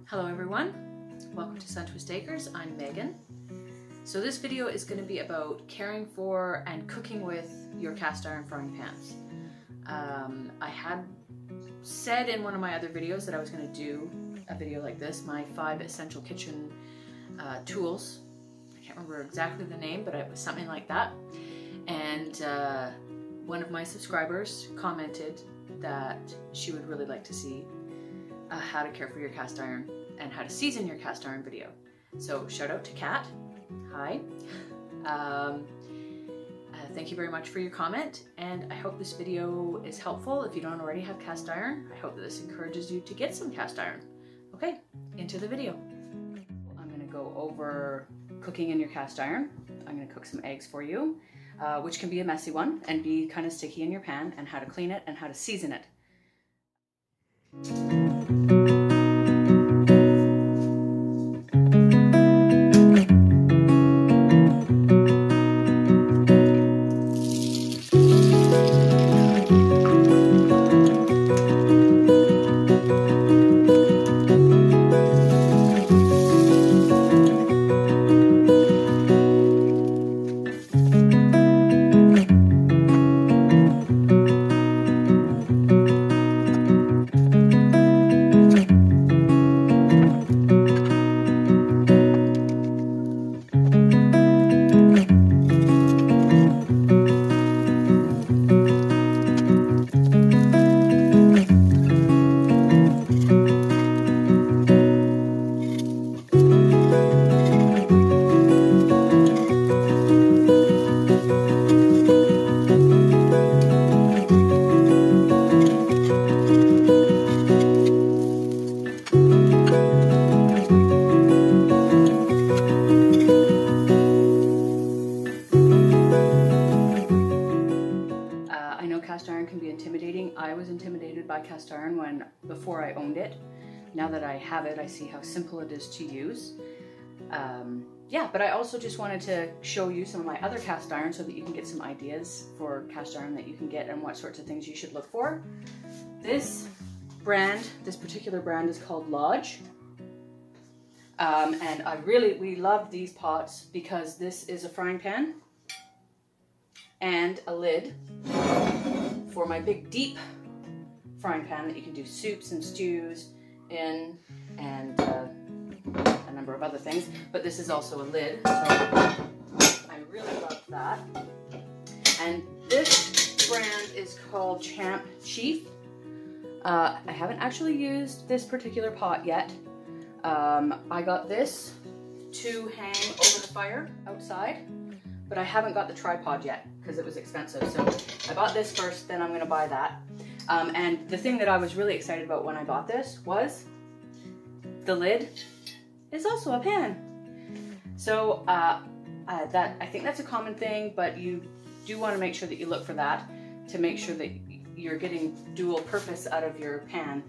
Hello everyone, welcome to Suntwist Acres. I'm Megan. So this video is going to be about caring for and cooking with your cast iron frying pans. I had said in one of my other videos that I was going to do a video like this, my 5 essential kitchen tools. I can't remember exactly the name, but it was something like that. And one of my subscribers commented that she would really like to see how to care for your cast iron and how to season your cast iron video. So shout out to Kat. Hi. Thank you very much for your comment, and I hope this video is helpful. If you don't already have cast iron, I hope that this encourages you to get some cast iron. Okay, into the video. I'm gonna go over cooking in your cast iron. I'm gonna cook some eggs for you, which can be a messy one and be kind of sticky in your pan, and how to clean it and how to season it. Cast iron can be intimidating. I was intimidated by cast iron before I owned it. Now that I have it, I see how simple it is to use. Yeah, but I also just wanted to show you some of my other cast iron so that you can get some ideas for cast iron that you can get and what sorts of things you should look for. This particular brand is called Lodge. And we love these pots because this is a frying pan and a lid for my big deep frying pan that you can do soups and stews in, and a number of other things. But this is also a lid, so I really love that. And this brand is called Champ Chief. I haven't actually used this particular pot yet. I got this to hang over the fire outside, but I haven't got the tripod yet because it was expensive. So I bought this first, then I'm gonna buy that. And the thing that I was really excited about when I bought this was the lid is also a pan. So I think that's a common thing, but you do wanna make sure that you look for that to make sure that you're getting dual purpose out of your pan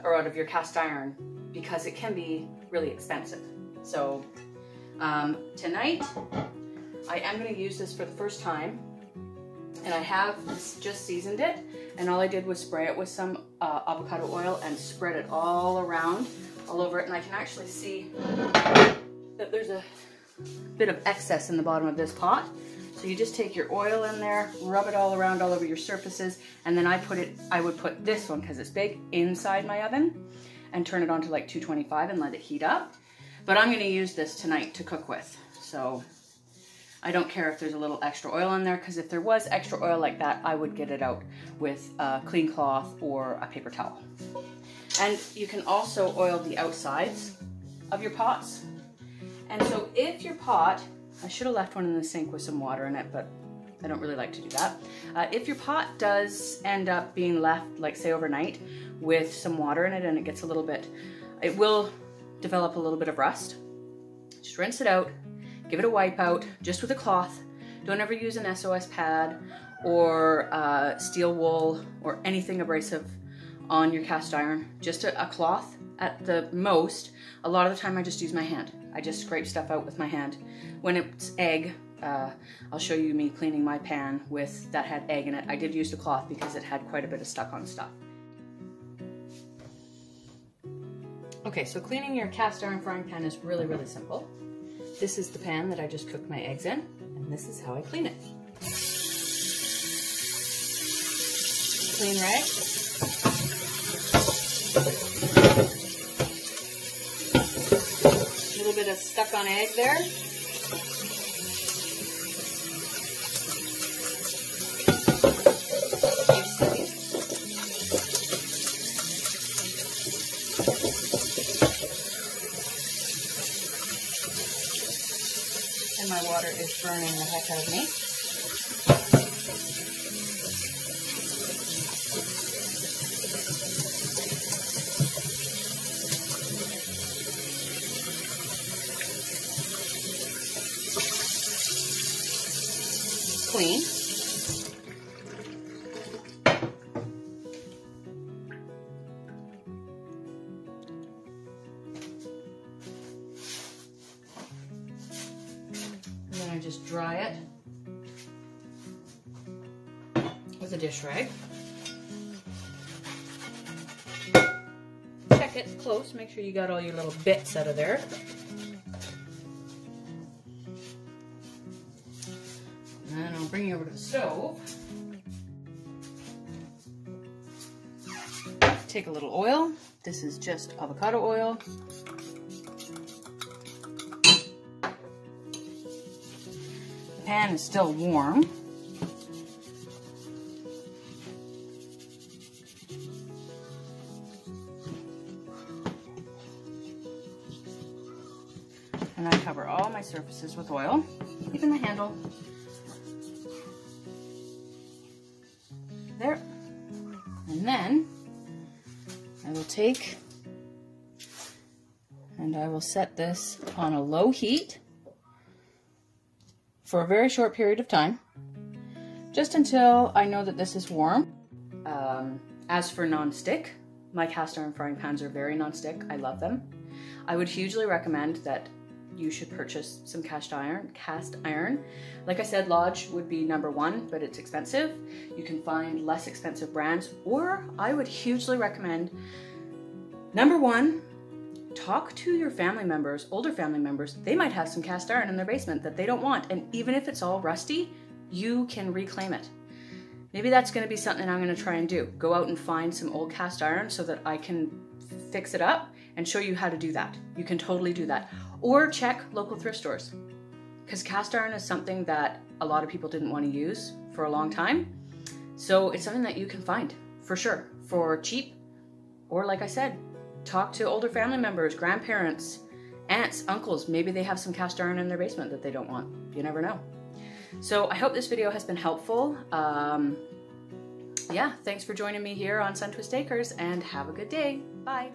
or out of your cast iron, because it can be really expensive. So tonight, I am going to use this for the first time, and I have just seasoned it, and all I did was spray it with some avocado oil and spread it all around, all over it, and I can actually see that there's a bit of excess in the bottom of this pot. So you just take your oil in there, rub it all around all over your surfaces, and then I would put this one, because it's big, inside my oven and turn it on to like 225 and let it heat up. But I'm going to use this tonight to cook with, so I don't care if there's a little extra oil in there, because if there was extra oil like that, I would get it out with a clean cloth or a paper towel. And you can also oil the outsides of your pots. And so if your pot, I should have left one in the sink with some water in it, but I don't really like to do that. If your pot does end up being left, like say overnight, with some water in it and it gets a little bit, it will develop a little bit of rust. Just rinse it out. Give it a wipe out, just with a cloth. Don't ever use an SOS pad or steel wool or anything abrasive on your cast iron. Just a cloth at the most. A lot of the time I just use my hand. I just scrape stuff out with my hand. When it's egg, I'll show you me cleaning my pan with that had egg in it. I did use the cloth because it had quite a bit of stuck on stuff. Okay, so cleaning your cast iron frying pan is really, really simple. This is the pan that I just cooked my eggs in, and this is how I clean it. Clean rag. A little bit of stuck on egg there. And my water is burning the heck out of me. Clean. And then I just dry it with a dish rag. Check it close, make sure you got all your little bits out of there. And then I'll bring you over to the stove. Take a little oil. This is just avocado oil. The pan is still warm. And I cover all my surfaces with oil, even the handle. There. And then I will take and I will set this on a low heat for a very short period of time, just until I know that this is warm. As for non-stick, my cast iron frying pans are very non-stick. I love them. I would hugely recommend that you should purchase some cast iron. Like I said, Lodge would be #1, but it's expensive. You can find less expensive brands, or I would hugely recommend, #1, talk to your family members, older family members. They might have some cast iron in their basement that they don't want, and even if it's all rusty, you can reclaim it. Maybe that's gonna be something I'm gonna try and do. Go out and find some old cast iron so that I can fix it up and show you how to do that. You can totally do that. Or check local thrift stores, because cast iron is something that a lot of people didn't want to use for a long time. So it's something that you can find for sure, for cheap. Or like I said, talk to older family members, grandparents, aunts, uncles. Maybe they have some cast iron in their basement that they don't want. You never know. So I hope this video has been helpful. Yeah, thanks for joining me here on Suntwist Acres, and have a good day. Bye.